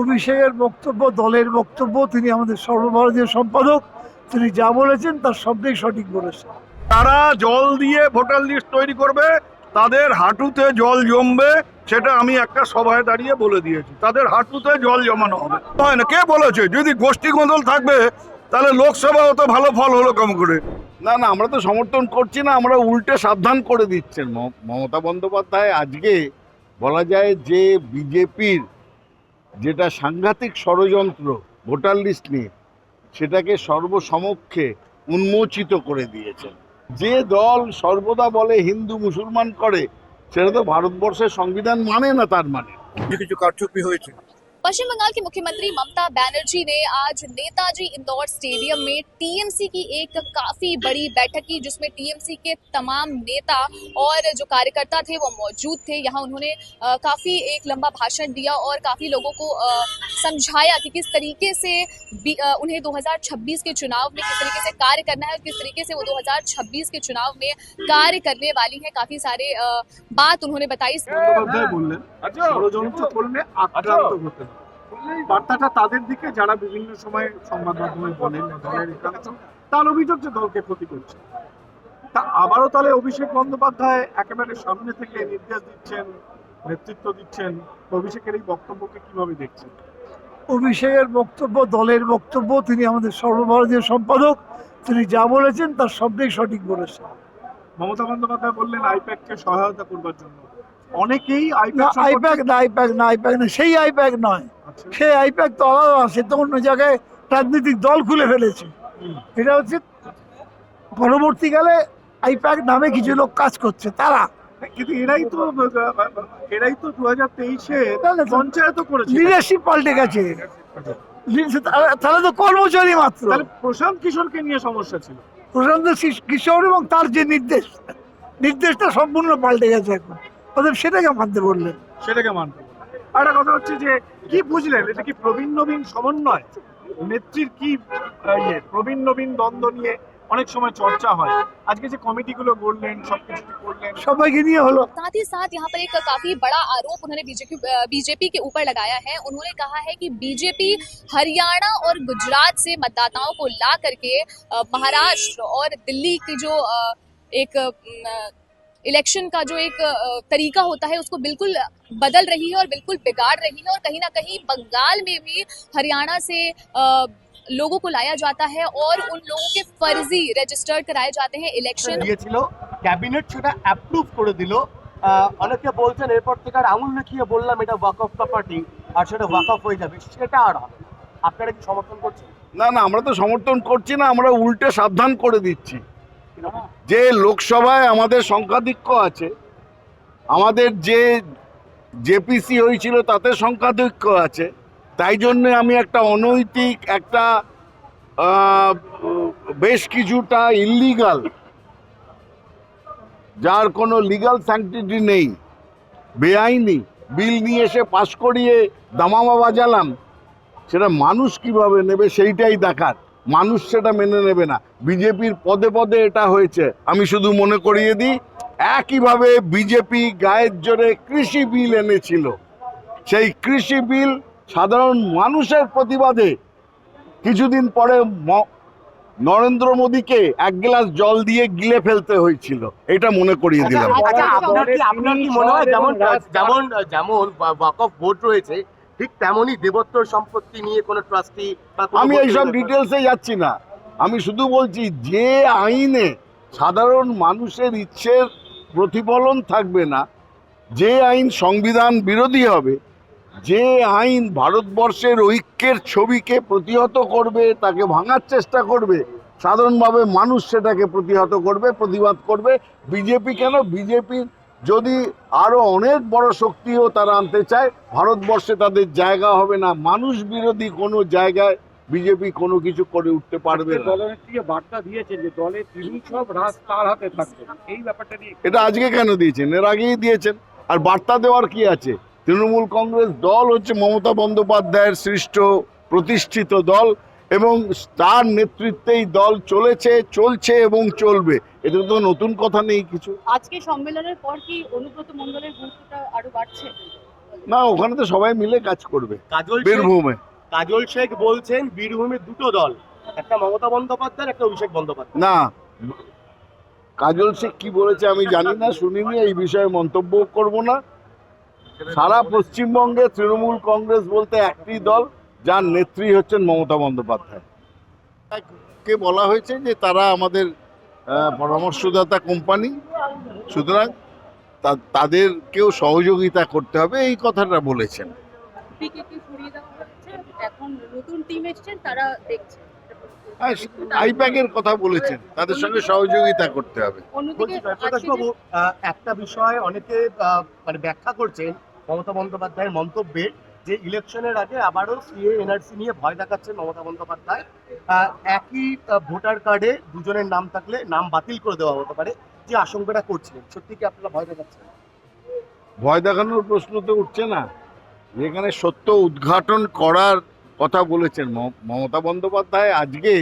অভিষেকের বক্তব্য, দলের বক্তব্য, তিনি আমাদের সর্বভারতীয় সম্পাদক, তিনি যা বলেছেন তার সবটাই সঠিক বলেছেন। তারা জল দিয়ে ভোটার লিস্ট তৈরি করবে, তাদের হাঁটুতে জল জমবে, সেটা আমি একটা সভায় দাঁড়িয়ে বলে দিয়েছি। তাদের হাঁটুতে জল জমানো হবে। হয় না, কে বলেছে? যদি গোষ্ঠী গোঁধল থাকবে তাহলে লোকসভা অত ভালো ফল হলো কম করে। না না, আমরা তো সমর্থন করছি না, আমরা উল্টে সাবধান করে দিচ্ছেন মমতা বন্দ্যোপাধ্যায়। আজকে বলা যায় যে বিজেপির যেটা সাংঘাতিক ষড়যন্ত্র ভোটার লিস্ট নিয়ে, সেটাকে সর্বসমক্ষে উন্মোচিত করে দিয়েছেন। যে দল সর্বদা বলে হিন্দু মুসলমান করে, সেটা তো ভারতবর্ষের সংবিধান মানে না। তার মানে কিছু কারচুপি হয়েছে। पश्चिम बंगाल की मुख्यमंत्री ममता बनर्जी ने आज नेताजी इंदौर स्टेडियम में टीएमसी की एक काफी बड़ी बैठक की, जिसमें टीएमसी के तमाम नेता और जो कार्यकर्ता थे वो मौजूद थे। यहाँ उन्होंने काफी एक लंबा भाषण दिया और काफी लोगों को समझाया कि किस तरीके से उन्हें 2026 के चुनाव में किस तरीके से कार्य करना है और किस तरीके से वो 2026 के चुनाव में कार्य करने वाली है। काफी सारे बात उन्होंने बताई। বার্তাটা তাদের দিকে যারা বিভিন্ন সময় সংবাদ মাধ্যমে বলেন বা দলের একাংশ তার অভিযোগ যে দলকে ক্ষতি করছে। তা আবারও তাহলে অভিষেক বন্দ্যোপাধ্যায় একেবারে সামনে থেকে নির্দেশ দিচ্ছেন, নেতৃত্ব দিচ্ছেন। অভিষেকের এই বক্তব্যকে কিভাবে দেখছেন? অভিষেকের বক্তব্য, দলের বক্তব্য, তিনি আমাদের সর্বভারতীয় সম্পাদক, তিনি যা বলেছেন তার সবটাই সঠিক বলেছেন। মমতা বন্দ্যোপাধ্যায় বললেন আইপ্যাককে সহায়তা করবার জন্য। অনেকেই আইপ্যাক না, সেই আইপ্যাক নয়। সেই আইপ্যাক তো আলাদা, সে তো অন্য জায়গায় রাজনৈতিক দল খুলে ফেলেছে। এটা হচ্ছে পরবর্তীকালে আইপ্যাক নামে কিছু লোক কাজ করছে, তারা। কিন্তু এরাই তো 2023-এ পঞ্চায়েত করেছে, লিডারশিপ পাল্টে গেছে। তাহলে তো কর্মচারী মাত্র। তাহলে প্রশান্ত কিশোরকে নিয়ে সমস্যা ছিল। প্রশান্ত কিশোর এবং তার যে নির্দেশটা সম্পূর্ণ পাল্টে গেছে এখন। অতএব সেটাকে মানতে বললেন। সেটাকে মানতে। আর একটা কথা হচ্ছে যে কি বুঝলেন, এটা কি প্রবীণ নবীন সমন্বয়? নেত্রীর কি প্রবীণ নবীন দ্বন্দ্ব নিয়ে অনেক সময় চর্চা হয়। আজকে যে কমিটিগুলো গড়লেন, সবকিছু করলেন, সবাইকে নিয়ে হলো। साथ ही साथ यहाँ पर एक काफी बड़ा आरोप उन्होंने बीजेपी के ऊपर लगाया है। उन्होंने कहा है कि बीजेपी हरियाणा और गुजरात से मतदाताओं को ला करके महाराष्ट्र और दिल्ली की जो एक इलेक्शन का जो एक तरीका होता है उसको बिल्कुल बदल रही है और बिल्कुल बिगाड़ रही है। और कहीं ना कहीं बंगाल में भी हरियाणा से लोगों को लाया जाता है और उन लोगों के फर्जी रजिस्टर्ड कराए जाते हैं इलेक्शन। দিয়েছিল, ক্যাবিনেট সেটা অ্যাপ্রুভ করে দিল। অনেকে বলছেন এরপর থেকে আর আঙুল দেখিয়ে বললাম এটা ওয়াক অফ প্রপার্টি আর সেটা ওয়াক অফ হয়ে যাবে, সেটা আর হবে না। আপনারা কি সমর্থন করছেন? না না, আমরা তো সমর্থন করছি না, আমরা উল্টে সাবধান করে দিচ্ছি। যে লোকসভায় আমাদের সংখ্যাধিক্য আছে, আমাদের যে জেপিসি হয়েছিল তাতে সংখ্যাধিক্য আছে, তাই জন্য আমি একটা অনৈতিক একটা বেশ কিছুটা ইল্লিগাল, যার কোনো লিগাল স্যাংটিটি নেই, বেআইনি বিল নিয়ে এসে পাশ করিয়ে দামামা বাজালাম। সেটা মানুষ কিভাবে নেবে সেইটাই দেখার। মানুষ সেটা মেনে নেবে না। বিজেপির পদে পদে এটা হয়েছে। আমি শুধু মনে করিয়ে দিই, একইভাবে বিজেপি গায়ের জোরে কৃষি বিল এনেছিল। সেই কৃষি বিল সাধারণ মানুষের প্রতিবাদে কিছুদিন পরে নরেন্দ্র মোদীকে এক গ্লাস জল দিয়ে গিলে ফেলতে হয়েছিল। এটা মনে করিয়ে দিলাম। আপনার কি মনে হয় যেমন যেমন যেমন ওয়াক অফ ভোট রয়েছে, ঠিক তেমনই দেবত্ব সম্পত্তি নিয়ে কোনো ট্রাস্টি? আমি এইসব ডিটেলসে যাচ্ছি না। আমি শুধু বলছি, যে আইনে সাধারণ মানুষের ইচ্ছের প্রতিফলন থাকবে না, যে আইন সংবিধান বিরোধী হবে, যে আইন ভারতবর্ষের ঐক্যের ছবিকে প্রতিহত করবে, তাকে ভাঙার চেষ্টা করবে, সাধারণভাবে মানুষ সেটাকে প্রতিহত করবে, প্রতিবাদ করবে। বিজেপি কেন? বিজেপির যদি আরো অনেক বড় শক্তিও তারা আনতে চায়, ভারতবর্ষে তাদের জায়গা হবে না। মানুষ বিরোধী কোনো জায়গায় বিজেপি কোনো কিছু করে উঠতে পারবে না। দলনেত্রী বার্তা দিয়েছেন যে দলে তিনি সব রাজ তার হাতে থাকবে, এই ব্যাপারটা নিয়ে। এটা আজকে কেন দিয়েছেন? এর আগেই দিয়েছেন। আর বার্তা দেওয়ার কি আছে? তৃণমূল কংগ্রেস দল হচ্ছে মমতা বন্দ্যোপাধ্যায়ের সৃষ্ট প্রতিষ্ঠিত দল, এবং তার নেতৃত্বেই দল চলছে এবং চলবে। এটা তো নতুন কথা নেই কিছু। আজকে সম্মেলনের পর কি অনুব্রত মণ্ডলের গুরুত্বটা আরো বাড়ছে? না, ওখানে তো সবাই মিলে কাজ করবে কাজল শেখ বীরভূমে। কাজল শেখ বলছেন বীরভূমে দুটো দল, একটা মমতা বন্দ্যোপাধ্যায় একটা অভিষেক বন্দ্যোপাধ্যায়। না, কাজল শেখ কি বলেছে আমি জানি না, শুনিনি, এই বিষয়ে মন্তব্য করব না। সারা পশ্চিমবঙ্গে তৃণমূল কংগ্রেস বলতে একটি দল, যার নেত্রী হচ্ছেন মমতা বন্দ্যোপাধ্যায়। কে বলা হয়েছে যে তারা আমাদের পরামর্শদাতা কোম্পানি, সুতরাং তাদেরকেও সহযোগিতা করতে হবে, এই কথাটা বলেছেন। পিকেকে সরিয়ে দেওয়া হচ্ছে, এখন নতুন টিম এসেছেন, তারা দেখছে। আইপ্যাকের কথা বলেছেন, তাদের সঙ্গে সহযোগিতা করতে হবে। অন্যদিকে প্রকাশবাবু, একটা বিষয় অনেকে মানে ব্যাখ্যা করছেন মমতা বন্দ্যোপাধ্যায়ের মন্তব্যে, যে ইলেকশনের আগে আবারও সিএ এনআরসি নিয়ে ভয় দেখাচ্ছেন মমতা বন্দ্যোপাধ্যায়। একই ভোটার কার্ডে দুজনের নাম থাকলে নাম বাতিল করে দেওয়া হতে পারে, যে আশঙ্কাটা করছিলেন, সত্যি কি আপনারা ভয় দেখাচ্ছেন? ভয় দেখানোর প্রশ্ন তো উঠছে না, যেখানে সত্য উদ্ঘাটন করার কথা বলেছেন মমতা বন্দ্যোপাধ্যায়। আজকে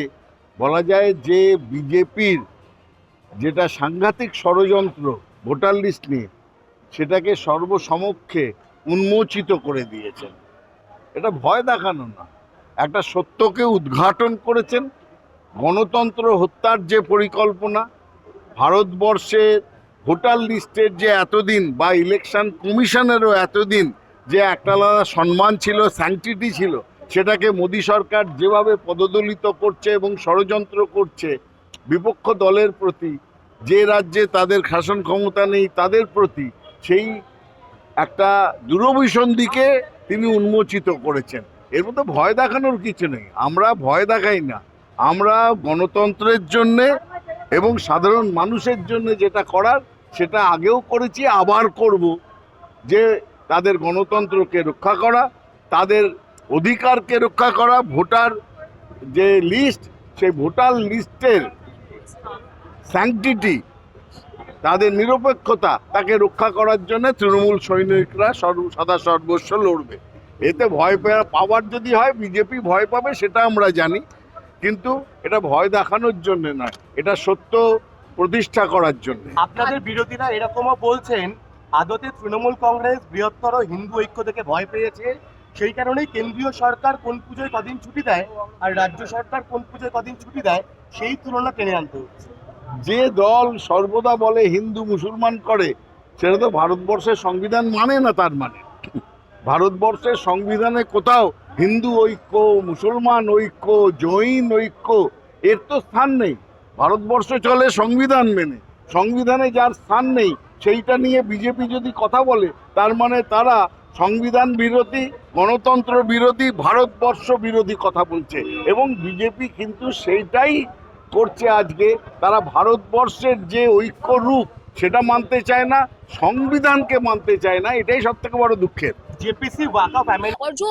বলা যায় যে বিজেপির যেটা সাংঘাতিক ষড়যন্ত্র ভোটার লিস্ট নিয়ে, সেটাকে সর্বসমক্ষে উন্মোচিত করে দিয়েছেন। এটা ভয় দেখানো না, একটা সত্যকে উদ্ঘাটন করেছেন। গণতন্ত্র হত্যার যে পরিকল্পনা, ভারতবর্ষের ভোটার লিস্টের যে এতদিন বা ইলেকশন কমিশনেরও এতদিন যে একটা আলাদা সম্মান ছিল, স্যাংটিটি ছিল, সেটাকে মোদী সরকার যেভাবে পদদলিত করছে এবং ষড়যন্ত্র করছে বিপক্ষ দলের প্রতি, যে রাজ্যে তাদের শাসন ক্ষমতা নেই তাদের প্রতি, সেই একটা দূরভিসন্ধিকে তিনি উন্মোচিত করেছেন। এর মধ্যে ভয় দেখানোর কিছু নেই, আমরা ভয় দেখাই না। আমরা গণতন্ত্রের জন্যে এবং সাধারণ মানুষের জন্য যেটা করার সেটা আগেও করেছি, আবার করব, যে তাদের গণতন্ত্রকে রক্ষা করা, তাদের অধিকারকে রক্ষা করা, ভোটার যে লিস্ট, সেই ভোটার লিস্টের স্যাংটিটি, তাদের নিরপেক্ষতা, তাকে রক্ষা করার জন্য তৃণমূল সৈনিকরা সদা সর্বস্ব লড়বে। এতে ভয় পাওয়ার যদি হয়, বিজেপি ভয় পাবে সেটা আমরা জানি, কিন্তু এটা ভয় দেখানোর জন্য নয়, এটা সত্য প্রতিষ্ঠা করার জন্য। আপনাদের বিরোধীরা এরকমও বলছেন আদতে তৃণমূল কংগ্রেস বৃহত্তর হিন্দু ঐক্য থেকে ভয় পেয়েছে, সেই কারণেই কেন্দ্রীয় সরকার কোন পুজোয় কদিন ছুটি দেয় আর রাজ্য সরকার কোন পুজোয় কদিন ছুটি দেয়, সেই তুলনা টেনে আনতে হচ্ছে। যে দল সর্বদা বলে হিন্দু মুসলমান করে, সেটা তো ভারতবর্ষের সংবিধান মানে না। তার মানে ভারতবর্ষের সংবিধানে কোথাও হিন্দু ঐক্য, মুসলমান ঐক্য, জৈন ঐক্য এর তো স্থান নেই। ভারতবর্ষ চলে সংবিধান মেনে, সংবিধানে যার স্থান নেই সেইটা নিয়ে বিজেপি যদি কথা বলে, তার মানে তারা সংবিধান বিরোধী, গণতন্ত্র বিরোধী, ভারতবর্ষ বিরোধী কথা বলছে। এবং বিজেপি কিন্তু সেইটাই করছে আজকে। তারা ভারতবর্ষের যে ঐক্য রূপ সেটা মানতে চায় না, সংবিধানকে মানতে চায় না, এটাই সব থেকে বড় দুঃখের। जेपीसी वाकफ एमएलए और जो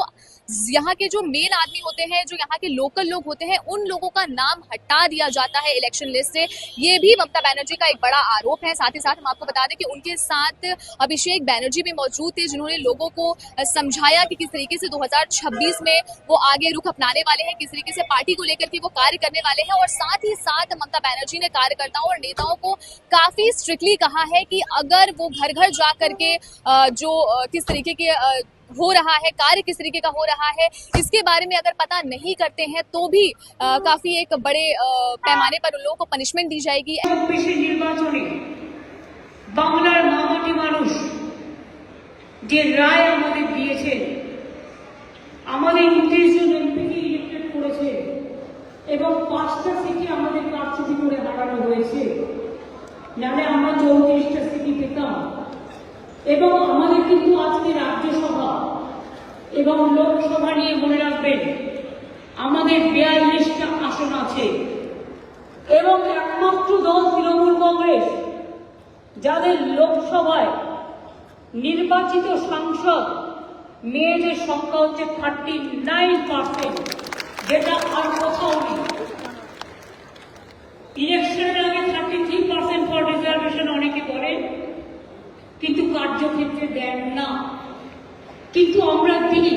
यहाँ के जो मेन आदमी होते हैं, जो यहाँ के लोकल लोग होते हैं, उन लोगों का नाम हटा दिया जाता है इलेक्शन लिस्ट से। ये भी ममता बनर्जी का एक बड़ा आरोप है। साथ ही साथ हम आपको बता दें कि उनके साथ अभिषेक बनर्जी भी मौजूद थे, जिन्होंने लोगों को समझाया कि किस तरीके से 2026 में वो आगे रुख अपनाने वाले हैं, किस तरीके से पार्टी को लेकर के वो कार्य करने वाले हैं। और साथ ही साथ ममता बनर्जी ने कार्यकर्ताओं और नेताओं को काफी स्ट्रिक्टली कहा है कि अगर वो घर घर जा करके जो किस तरीके के हो रहा है, कार्य किस तरीके का हो रहा है, इसके बारे में अगर पता नहीं करते हैं तो भी काफी एक बड़े पैमाने पर उन लोगों को पनिशमेंट दी जाएगी। নির্বাচনে বাংলার মামাটি মানুষ যে রায় আমাদের দিয়েছে, আমাদের 29 জন এমপিকে ইলেক্টেড করেছে এবং 5টা সিটে আমাদের কারচুপি করে হারানো হয়েছে, নাহলে আমরা 34টা সিটি পেতাম। এবং আমাদের কিন্তু আজকে রাজ্যসভা এবং লোকসভা নিয়ে মনে রাখবেন আমাদের 42টা আসন আছে এবং একমাত্র দল তৃণমূল কংগ্রেস যাদের লোকসভায় নির্বাচিত সাংসদ মেয়েদের সংখ্যা হচ্ছে 39%, যেটা আর কোথাও নেই। ইলেকশনের আগে 33% ফর রিজার্ভেশন অনেকে বলেন, কিন্তু কার্যক্ষেত্রে দেন না, কিন্তু আমরা দিই।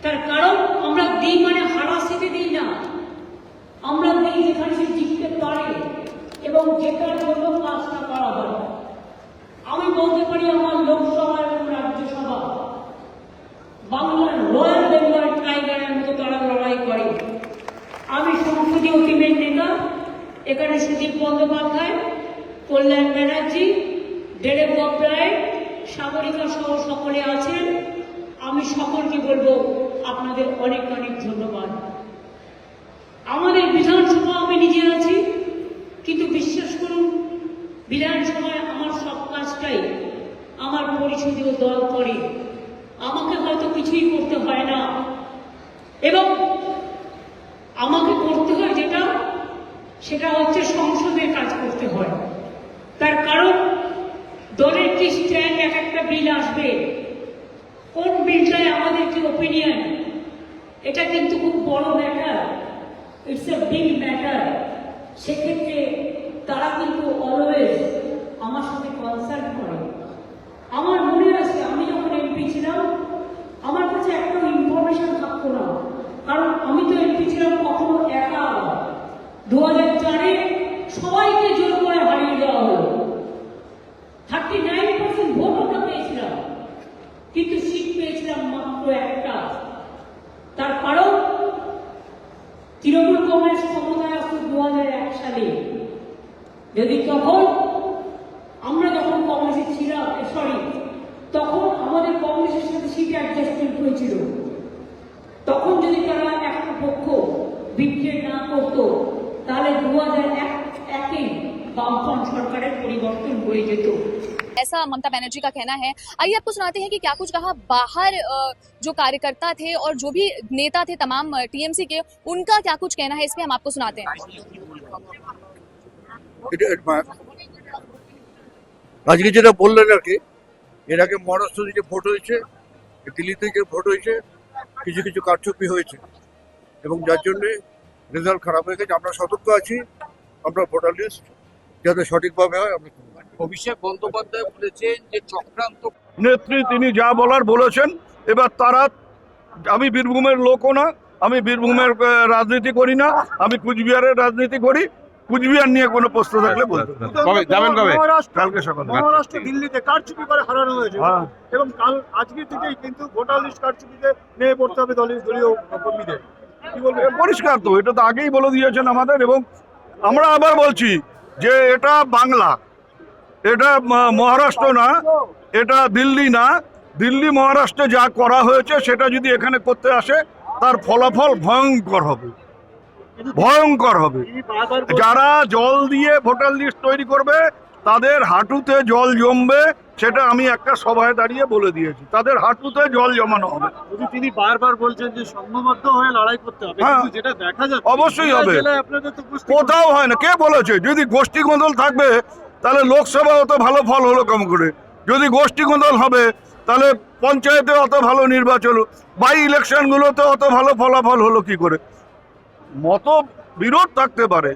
তার কারণ আমরা দিই মানে হারা সিটে দিই না, আমরা দিই যেখানে সে জিততে পারে এবং জেতার জন্য কাজটা করা হয়। আমি বলতে পারি আমার লোকসভা এবং রাজ্যসভা অনারেবল সুদীপ বন্দ্যোপাধ্যায়, কল্যাণ ব্যানার্জি, দেবেব্রত রায়, সাগরিকা সহ সকলে আছেন। আমি সকলকে বলবো আপনাদের অনেক অনেক ধন্যবাদ। আমাদের বিধানসভা আমি নিজে আছি, কিন্তু বিশ্বাস করুন বিধানসভায় আমার সব কাজটাই আমার পরিষদীয় দল করে। আমাকে হয়তো কিছুই করতে হয় না, এবং আমাকে করতে হয় যেটা, সেটা হচ্ছে সংসদের কাজ করতে হয়। তার কারণ দলের কি স্ট্যান্ড, এক একটা বিল আসবে, কোন বিলটায় আমাদের কি ওপিনিয়ন, এটা কিন্তু খুব বড় matter, it's a big matter. সেক্ষেত্রে তারা কিন্তু অলওয়েজ আমার সাথে কনসাল্ট করে। আমার মনে আছে আমি যখন এমপি ছিলাম, আমার কাছে একটা ইনফরমেশন থাকতো না, কারণ আমি তো এমপি ছিলাম কখনো একা। 2004-এ সবাইকে জোর করে হারিয়ে দেওয়া হলো, 39% ভোট আমরা পেয়েছিলাম, কিন্তু সিট পেয়েছিলাম মাত্র একটা। তার কারণ তৃণমূল কংগ্রেস ক্ষমতায় আসতো 2001 সালে। যদি তখন আমরা যখন কংগ্রেসে ছিলাম, তখন আমাদের কংগ্রেসের সাথে সিট অ্যাডজাস্টমেন্ট হয়েছিল, তখন যদি তারা একটা পক্ষ বিক্রি না করতো, তাহলে 2001-এ বামফ্রন্ট সরকারের পরিবর্তন হয়ে যেত। ऐसा ममता बनर्जी का कहना है। आइए आपको सुनाते हैं कि क्या कुछ कहा बाहर जो कार्यकर्ता थे और जो भी नेता थे तमाम टीएमसी के, उनका क्या कुछ कहना है, इसमें हम आपको सुनाते हैं। আজকে যেটা বললেন আর কি, এর আগে মহারাষ্ট্রে যে ভোট হয়েছে, দিল্লিতে যে ভোট হয়েছে, কিছু কিছু কারচুপি হয়েছে এবং যার জন্য রেজাল্ট খারাপ হয়ে গেছে। আমরা সতর্ক আছি, আমরা ভোটার লিস্ট যাতে সঠিকভাবে হয় আমরা করব। অভিষেক বন্দ্যোপাধ্যায় বলেছেন যে চক্রান্ত নেত্রী তিনি যা বলার বলেছেন। এবার তারা, আমি বীরভূমের লোকও না, আমি বীরভূমের রাজনীতি করি না, আমি কুচবিহারের রাজনীতি করি। কুচবিহার নিয়ে কোনো প্রশ্ন থাকলে বলতে পারেন। কবে যাবেন, কবে? কালকে সকালে। মহারাষ্ট্র দিল্লিতে কারচুপি করে হারানো হয়েছে, হ্যাঁ। এবং আজকে থেকেই কিন্তু ভোটার লিস্ট কারচুপিতে নেমে পড়তে হবে দলীয় কর্মীদের। কি বলবেন? পরিষ্কার তো, এটা তো আগেই বলে দিয়েছেন আমাদের। এবং আমরা আবার বলছি যে এটা বাংলা, এটা মহারাষ্ট্র না, এটা দিল্লি না। দিল্লি মহারাষ্ট্রে যা করা হয়েছে সেটা যদি এখানে করতে আসে, তার ফলাফল ভয়ঙ্কর হবে, ভয়ঙ্কর হবে। যারা জল দিয়ে ভোটার লিস্ট তৈরি করবে, তাদের হাঁটুতে জল জমবে, সেটা আমি একটা সভায় দাঁড়িয়ে বলে দিয়েছি। তাদের হাঁটুতে জল জমানো হবে। যদি তিনি বারবার বলছেন যে সংঘবদ্ধ হয়ে লড়াই করতে হবে, হ্যাঁ, কিন্তু যেটা দেখা যাচ্ছে অবশ্যই হবে। আপনাদের তো কোথাও হয় না। কে বলেছে? যদি গোষ্ঠী গোন্দল থাকবে তাহলে লোকসভা অত ভালো ফল হলো কম করে। যদি গোষ্ঠী গোন্দল হবে তাহলে পঞ্চায়েতে অত ভালো নির্বাচন, বাই ইলেকশনগুলোতে অত ভালো ফলাফল হলো কি করে? মত বিরোধ থাকতে পারে,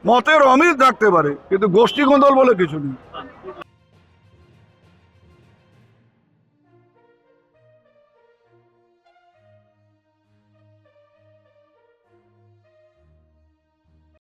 মতের অমিল থাকতে পারে, কিন্তু গোষ্ঠী গোন্দল বলে কিছু নেই।